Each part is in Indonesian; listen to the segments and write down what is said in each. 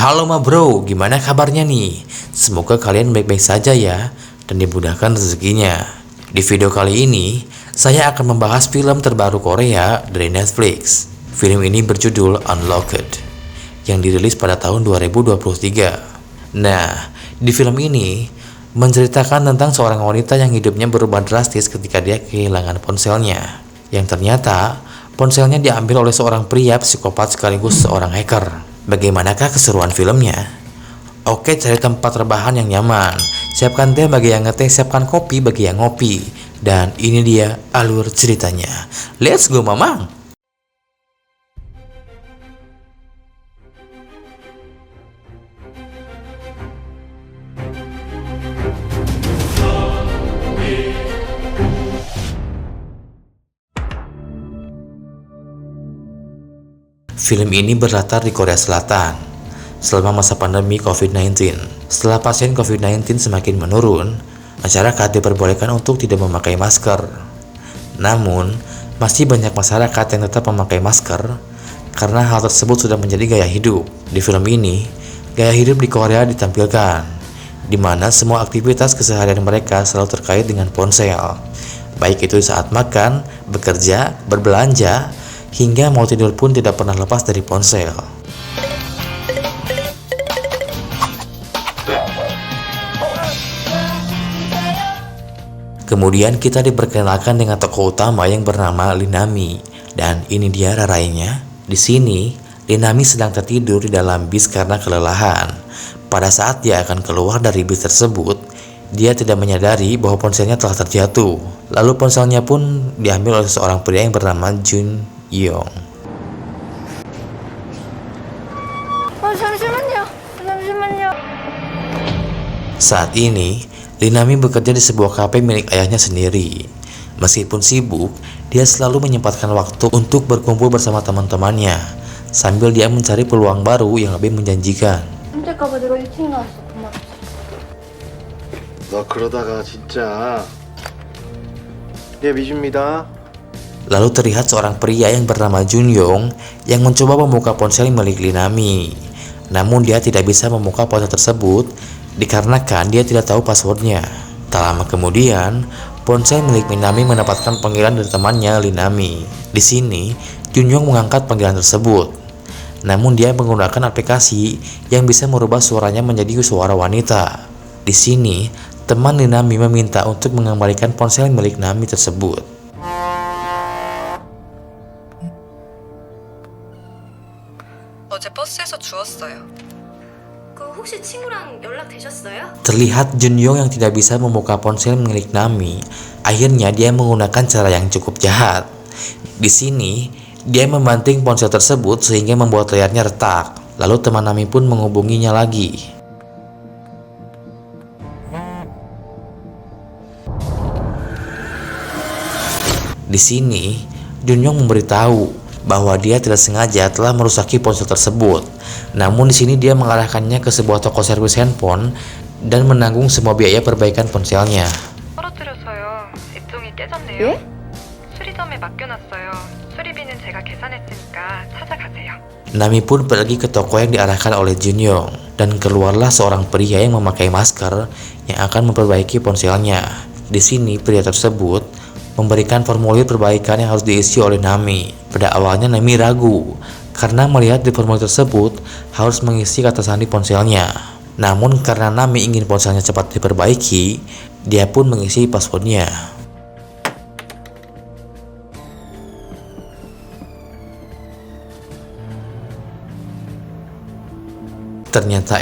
Halo ma bro, gimana kabarnya nih? Semoga kalian baik-baik saja ya dan dimudahkan rezekinya. Di video kali ini, saya akan membahas film terbaru Korea dari Netflix. Film ini berjudul Unlocked yang dirilis pada tahun 2023. Nah, di film ini menceritakan tentang seorang wanita yang hidupnya berubah drastis ketika dia kehilangan ponselnya. Yang ternyata ponselnya diambil oleh seorang pria psikopat sekaligus seorang hacker. Bagaimanakah keseruan filmnya? Oke, cari tempat rebahan yang nyaman. Siapkan teh bagi yang ngeteh, siapkan kopi bagi yang ngopi. Dan ini dia alur ceritanya. Let's go, Mamang! Film ini berlatar di Korea Selatan selama masa pandemi COVID-19. Setelah pasien COVID-19 semakin menurun, masyarakat diperbolehkan untuk tidak memakai masker. Namun, masih banyak masyarakat yang tetap memakai masker karena hal tersebut sudah menjadi gaya hidup. Di film ini, gaya hidup di Korea ditampilkan, di mana semua aktivitas keseharian mereka selalu terkait dengan ponsel. Baik itu saat makan, bekerja, berbelanja, hingga mau tidur pun tidak pernah lepas dari ponsel. Kemudian kita diperkenalkan dengan tokoh utama yang bernama Linami, dan ini dia rarainya. Di sini, Linami sedang tertidur di dalam bis karena kelelahan. Pada saat dia akan keluar dari bis tersebut, dia tidak menyadari bahwa ponselnya telah terjatuh. Lalu ponselnya pun diambil oleh seorang pria yang bernama Jun Yong. Saat ini, Linami bekerja di sebuah kafe milik ayahnya sendiri. Meskipun sibuk, dia selalu menyempatkan waktu untuk berkumpul bersama teman-temannya, sambil dia mencari peluang baru yang lebih menjanjikan. 너 그러다가 진짜 예 믿습니다. Lalu terlihat seorang pria yang bernama Jun Yong yang mencoba membuka ponsel milik Linami. Namun dia tidak bisa membuka ponsel tersebut dikarenakan dia tidak tahu passwordnya. Tak lama kemudian, ponsel milik Linami mendapatkan panggilan dari temannya Linami. Di sini, Jun Yong mengangkat panggilan tersebut. Namun dia menggunakan aplikasi yang bisa merubah suaranya menjadi suara wanita. Di sini, teman Linami meminta untuk mengembalikan ponsel milik Nami tersebut. 어제 버스에서 주웠어요. 혹시 친구랑 연락되셨어요? Terlihat Jun Yong yang tidak bisa membuka ponsel milik Nami. Akhirnya dia menggunakan cara yang cukup jahat. Di sini, dia membanting ponsel tersebut sehingga membuat layarnya retak. Lalu teman Nami pun menghubunginya lagi. Di sini, Jun Yong memberitahu bahwa dia tidak sengaja telah merusaki ponsel tersebut. Namun di sini dia mengarahkannya ke sebuah toko servis handphone dan menanggung semua biaya perbaikan ponselnya. 떨어뜨려서요. 액정이 깨졌네요. 예? 수리점에 맡겨놨어요. 수리비는 제가 계산했으니까 찾아가세요. Nami pun pergi ke toko yang diarahkan oleh Jun Yong dan keluarlah seorang pria yang memakai masker yang akan memperbaiki ponselnya. Di sini pria tersebut memberikan formulir perbaikan yang harus diisi oleh Nami. Pada awalnya Nami ragu karena melihat di formulir tersebut harus mengisi kata sandi ponselnya. Namun karena Nami ingin ponselnya cepat diperbaiki, dia pun mengisi passwordnya. Ternyata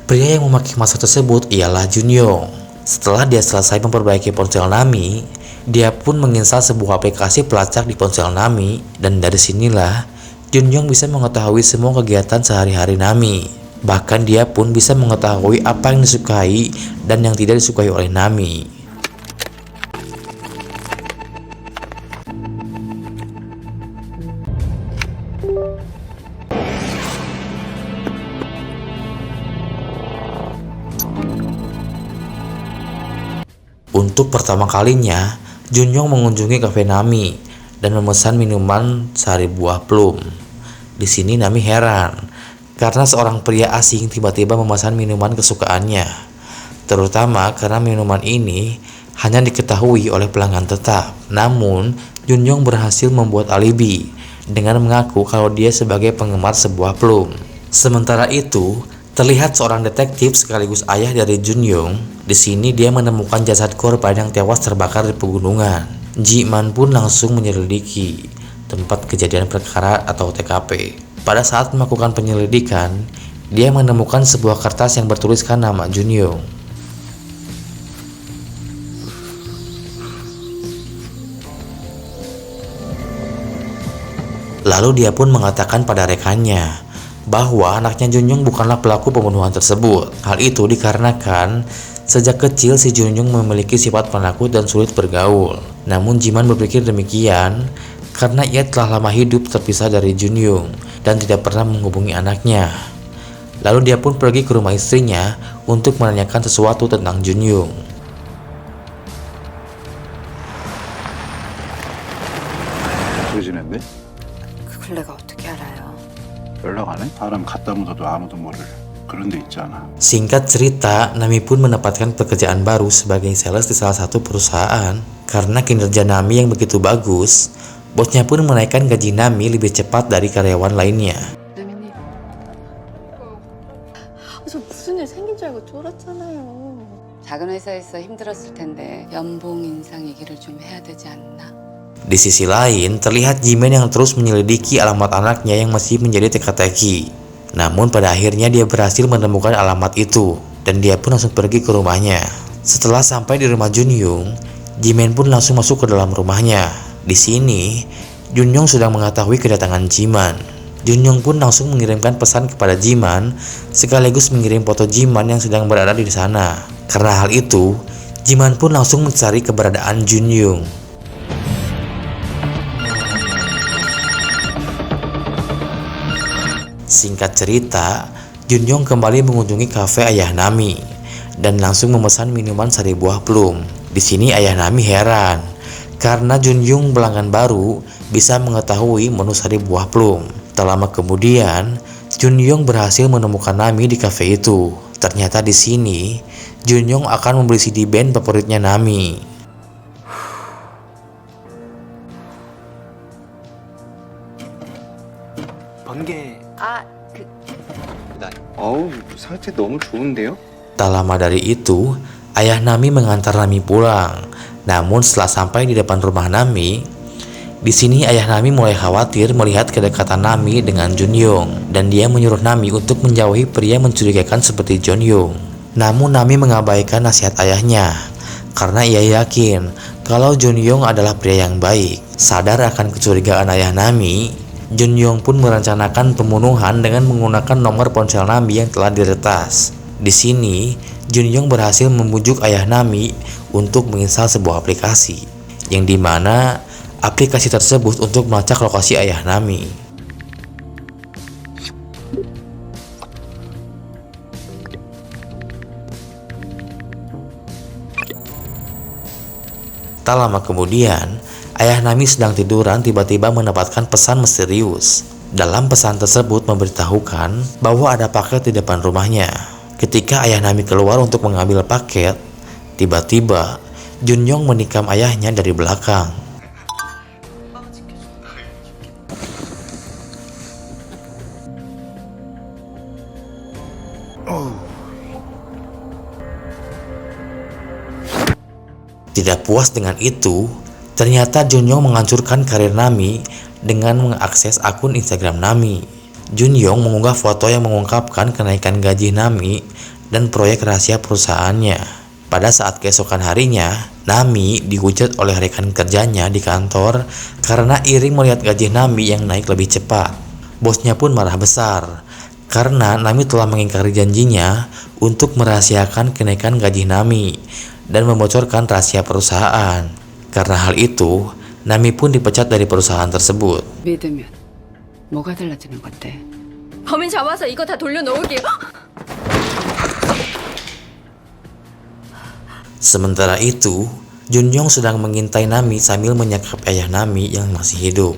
pria yang memakai masker tersebut ialah Jun Yong. Setelah dia selesai memperbaiki ponsel Nami, dia pun menginstal sebuah aplikasi pelacak di ponsel Nami, dan dari sinilah Jun Yong bisa mengetahui semua kegiatan sehari-hari Nami. Bahkan dia pun bisa mengetahui apa yang disukai dan yang tidak disukai oleh Nami. Untuk pertama kalinya, Jun Yong mengunjungi kafe Nami dan memesan minuman sari buah plum. Di sini Nami heran karena seorang pria asing tiba-tiba memesan minuman kesukaannya, terutama karena minuman ini hanya diketahui oleh pelanggan tetap. Namun, Junyoung berhasil membuat alibi dengan mengaku kalau dia sebagai penggemar sebuah plum. Sementara itu, terlihat seorang detektif sekaligus ayah dari Junyoung. Di sini dia menemukan jasad korban yang tewas terbakar di pegunungan. Ji-man pun langsung menyelidiki tempat kejadian perkara atau TKP. Pada saat melakukan penyelidikan, dia menemukan sebuah kertas yang bertuliskan nama Junyoung. Lalu dia pun mengatakan pada rekannya bahwa anaknya Junyoung bukanlah pelaku pembunuhan tersebut. Hal itu dikarenakan sejak kecil si Junyoung memiliki sifat penakut dan sulit bergaul. Namun Ji-man berpikir demikian karena ia telah lama hidup terpisah dari Junyoung dan tidak pernah menghubungi anaknya. Lalu dia pun pergi ke rumah istrinya untuk menanyakan sesuatu tentang Junyoung. 지냈네? 그걸 내가 어떻게 알아요? 연락 안 해? 사람 갖다 묻어도 아무도 모를 그런 데 있잖아. Singkat cerita, Nami pun mendapatkan pekerjaan baru sebagai sales di salah satu perusahaan. Karena kinerja Nami yang begitu bagus, bosnya pun menaikkan gaji Nami lebih cepat dari karyawan lainnya. 나미님 저 무슨 일 생긴 줄 알고 쫄았잖아요. 작은 회사에서 힘들었을 텐데 연봉 인상 얘기를 좀 해야 되지 않나? Di sisi lain, terlihat Ji-man yang terus menyelidiki alamat anaknya yang masih menjadi teka-teki. Namun pada akhirnya dia berhasil menemukan alamat itu, dan dia pun langsung pergi ke rumahnya. Setelah sampai di rumah Junyoung, Ji-man pun langsung masuk ke dalam rumahnya. Di sini, Junyoung sudah mengetahui kedatangan Ji-man. Junyoung pun langsung mengirimkan pesan kepada Ji-man, sekaligus mengirim foto Ji-man yang sedang berada di sana. Karena hal itu, Ji-man pun langsung mencari keberadaan Junyoung. Singkat cerita, Junyoung kembali mengunjungi kafe ayah Nami dan langsung memesan minuman sari buah plum. Di sini ayah Nami heran karena Junyoung pelanggan baru bisa mengetahui menu sari buah plum. Tak lama kemudian, Junyoung berhasil menemukan Nami di kafe itu. Ternyata di sini, Junyoung akan membeli CD band favoritnya Nami. 번개. 그 어우, 상태 너무 좋은데요? Tak lama dari itu, ayah Nami mengantar Nami pulang. Namun setelah sampai di depan rumah Nami, di sini ayah Nami mulai khawatir melihat kedekatan Nami dengan Junyoung, dan dia menyuruh Nami untuk menjauhi pria mencurigakan seperti Junyoung. Namun Nami mengabaikan nasihat ayahnya karena ia yakin kalau Junyoung adalah pria yang baik. Sadar akan kecurigaan ayah Nami, Junyoung pun merencanakan pembunuhan dengan menggunakan nomor ponsel Nami yang telah diretas. Di sini, Junyoung berhasil membujuk ayah Nami untuk menginstal sebuah aplikasi, yang dimana aplikasi tersebut untuk melacak lokasi ayah Nami. Tak lama kemudian, ayah Nami sedang tiduran tiba-tiba mendapatkan pesan misterius. Dalam pesan tersebut memberitahukan bahwa ada paket di depan rumahnya. Ketika ayah Nami keluar untuk mengambil paket, tiba-tiba Junyoung menikam ayahnya dari belakang. Tidak puas dengan itu, ternyata Junyoung menghancurkan karir Nami dengan mengakses akun Instagram Nami. Junyoung mengunggah foto yang mengungkapkan kenaikan gaji Nami dan proyek rahasia perusahaannya. Pada saat keesokan harinya, Nami dihujat oleh rekan kerjanya di kantor karena iri melihat gaji Nami yang naik lebih cepat. Bosnya pun marah besar karena Nami telah mengingkari janjinya untuk merahasiakan kenaikan gaji Nami dan membocorkan rahasia perusahaan. Karena hal itu, Nami pun dipecat dari perusahaan tersebut. 믿으면 뭐가 달라지는 건데? 범인 잡아서 이거 다 돌려놓을게요. Sementara itu, Junyoung sedang mengintai Nami sambil menyekap ayah Nami yang masih hidup.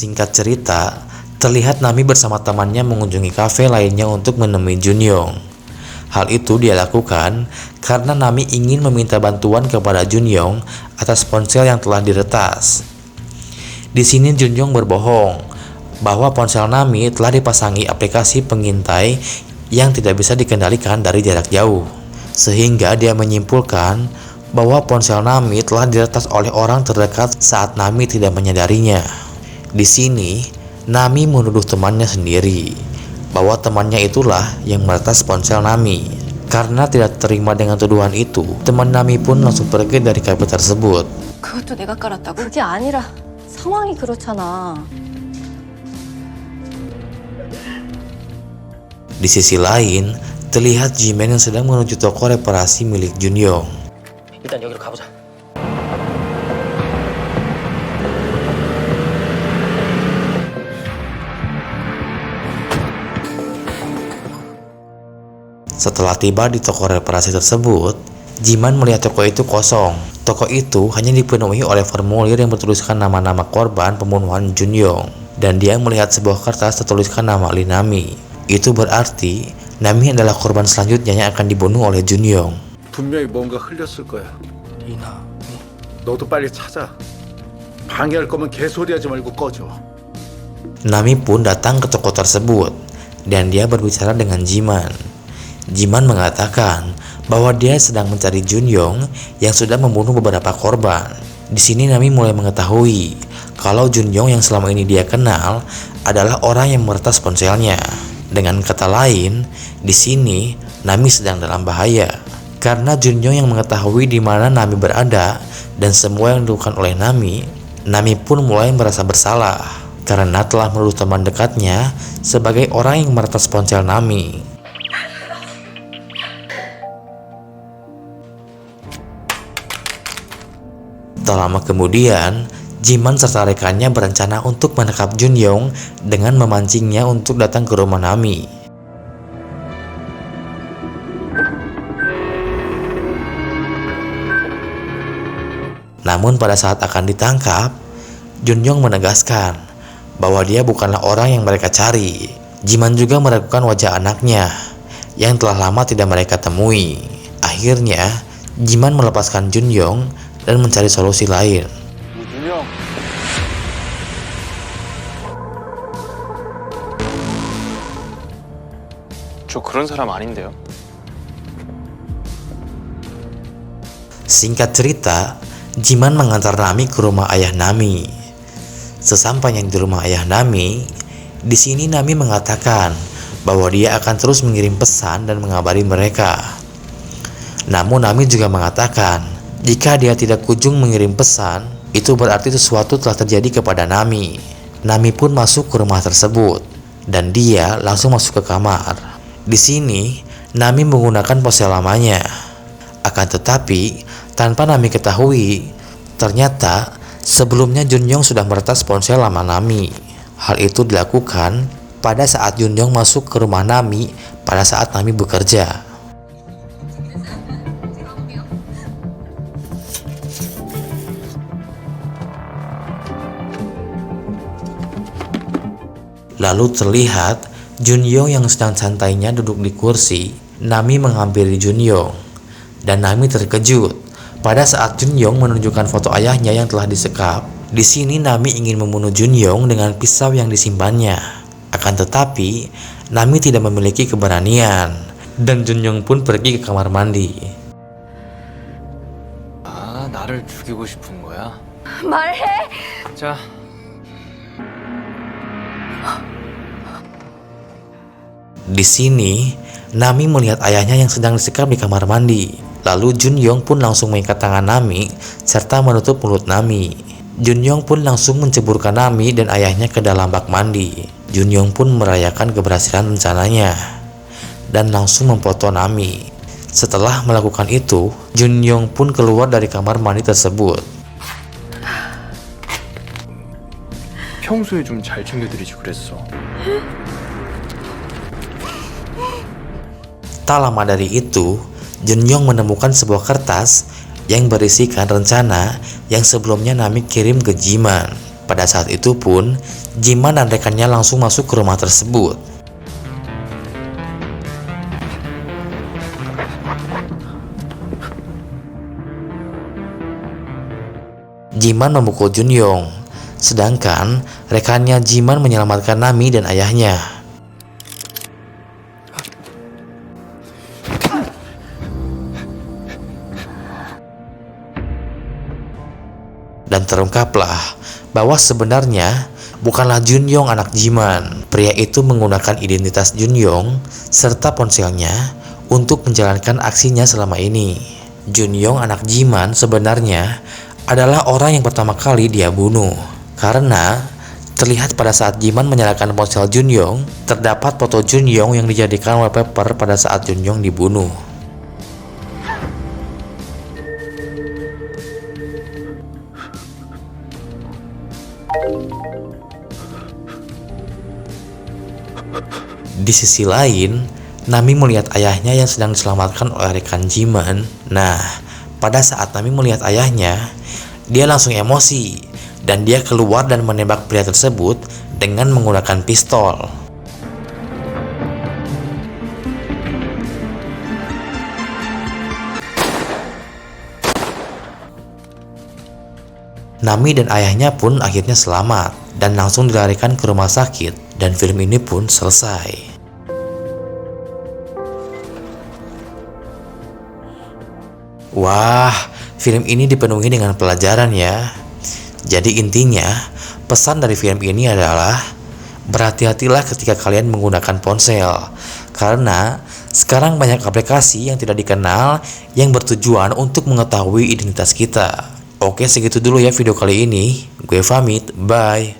Singkat cerita, terlihat Nami bersama temannya mengunjungi kafe lainnya untuk menemui Junyong. Hal itu dia lakukan karena Nami ingin meminta bantuan kepada Junyong atas ponsel yang telah diretas. Di sini Junyong berbohong bahwa ponsel Nami telah dipasangi aplikasi pengintai yang tidak bisa dikendalikan dari jarak jauh, sehingga dia menyimpulkan bahwa ponsel Nami telah diretas oleh orang terdekat saat Nami tidak menyadarinya. Di sini, Nami menuduh temannya sendiri bahwa temannya itulah yang meretas ponsel Nami. Karena tidak terima dengan tuduhan itu, teman Nami pun langsung pergi dari kafe tersebut. 그것도 내가 깔았다고? 그게 아니라 상황이 그렇잖아. Di sisi lain, terlihat Jimin yang sedang menuju toko reparasi milik Junyong. 일단 여기로 가보자. Setelah tiba di toko reparasi tersebut, Jiman melihat toko itu kosong. Toko itu hanya dipenuhi oleh formulir yang bertuliskan nama-nama korban pembunuhan Junyong, dan dia melihat sebuah kertas tertuliskan nama Lee Nami. Itu berarti Nami adalah korban selanjutnya yang akan dibunuh oleh Junyong. 분명히 뭔가 흘렸을 거야. 이나, 너도 빨리 찾아. 방해할 거면 개소리하지 말고 꺼져. Nami pun datang ke toko tersebut dan dia berbicara dengan Jiman. Jiman mengatakan bahwa dia sedang mencari Junyong yang sudah membunuh beberapa korban. Di sini Nami mulai mengetahui kalau Junyong yang selama ini dia kenal adalah orang yang meretas ponselnya. Dengan kata lain, di sini Nami sedang dalam bahaya karena Junyong yang mengetahui di mana Nami berada dan semua yang dilakukan oleh Nami. Nami pun mulai merasa bersalah karena telah menuduh teman dekatnya sebagai orang yang meretas ponsel Nami. Tak lama kemudian, Jiman serta rekannya berencana untuk menangkap Junyong dengan memancingnya untuk datang ke rumah Nami. Namun pada saat akan ditangkap, Junyong menegaskan bahwa dia bukanlah orang yang mereka cari. Jiman juga meragukan wajah anaknya yang telah lama tidak mereka temui. Akhirnya, Jiman melepaskan Junyong dan mencari solusi lain. 준영. 저 그런 사람 아닌데요. Singkat cerita, Jiman mengantar Nami ke rumah ayah Nami. Sesampainya di rumah ayah Nami, di sini Nami mengatakan bahwa dia akan terus mengirim pesan dan mengabari mereka. Namun Nami juga mengatakan jika dia tidak kunjung mengirim pesan, itu berarti sesuatu telah terjadi kepada Nami. Nami pun masuk ke rumah tersebut dan dia langsung masuk ke kamar. Di sini, Nami menggunakan ponsel lamanya. Akan tetapi, tanpa Nami ketahui, ternyata sebelumnya Junyong sudah meretas ponsel lama Nami. Hal itu dilakukan pada saat Junyong masuk ke rumah Nami pada saat Nami bekerja. Lalu terlihat Junyong yang sedang santainya duduk di kursi. Nami menghampiri Junyong dan Nami terkejut pada saat Junyong menunjukkan foto ayahnya yang telah disekap. Di sini Nami ingin membunuh Junyong dengan pisau yang disimpannya. Akan tetapi Nami tidak memiliki keberanian dan Junyong pun pergi ke kamar mandi. 아, 나를 죽이고 싶은 거야? 말해. 자, Di sini, Nami melihat ayahnya yang sedang disekap di kamar mandi. Lalu Junyong pun langsung mengikat tangan Nami serta menutup mulut Nami. Junyong pun langsung menceburkan Nami dan ayahnya ke dalam bak mandi. Junyong pun merayakan keberhasilan rencananya dan langsung memfoto Nami. Setelah melakukan itu, Junyong pun keluar dari kamar mandi tersebut. 평소에 좀 잘 챙겨드리지 그랬어. Tak lama dari itu, Junyong menemukan sebuah kertas yang berisikan rencana yang sebelumnya Nami kirim ke Jiman. Pada saat itu pun, Jiman dan rekannya langsung masuk ke rumah tersebut. Jiman memukul Junyong, sedangkan rekannya Jiman menyelamatkan Nami dan ayahnya. Dan terungkaplah bahwa sebenarnya bukanlah Junyong anak Jiman. Pria itu menggunakan identitas Junyong serta ponselnya untuk menjalankan aksinya selama ini. Junyong anak Jiman sebenarnya adalah orang yang pertama kali dia bunuh. Karena terlihat pada saat Jiman menyalakan ponsel Junyong, terdapat foto Junyong yang dijadikan wallpaper pada saat Junyong dibunuh. Di sisi lain, Nami melihat ayahnya yang sedang diselamatkan oleh rekan Jiman. Nah, pada saat Nami melihat ayahnya, dia langsung emosi dan dia keluar dan menembak pria tersebut dengan menggunakan pistol. Nami dan ayahnya pun akhirnya selamat dan langsung dilarikan ke rumah sakit, dan film ini pun selesai. Wah, film ini dipenuhi dengan pelajaran ya. Jadi intinya, pesan dari film ini adalah berhati-hatilah ketika kalian menggunakan ponsel. Karena sekarang banyak aplikasi yang tidak dikenal yang bertujuan untuk mengetahui identitas kita. Oke, segitu dulu ya video kali ini. Gue pamit, bye.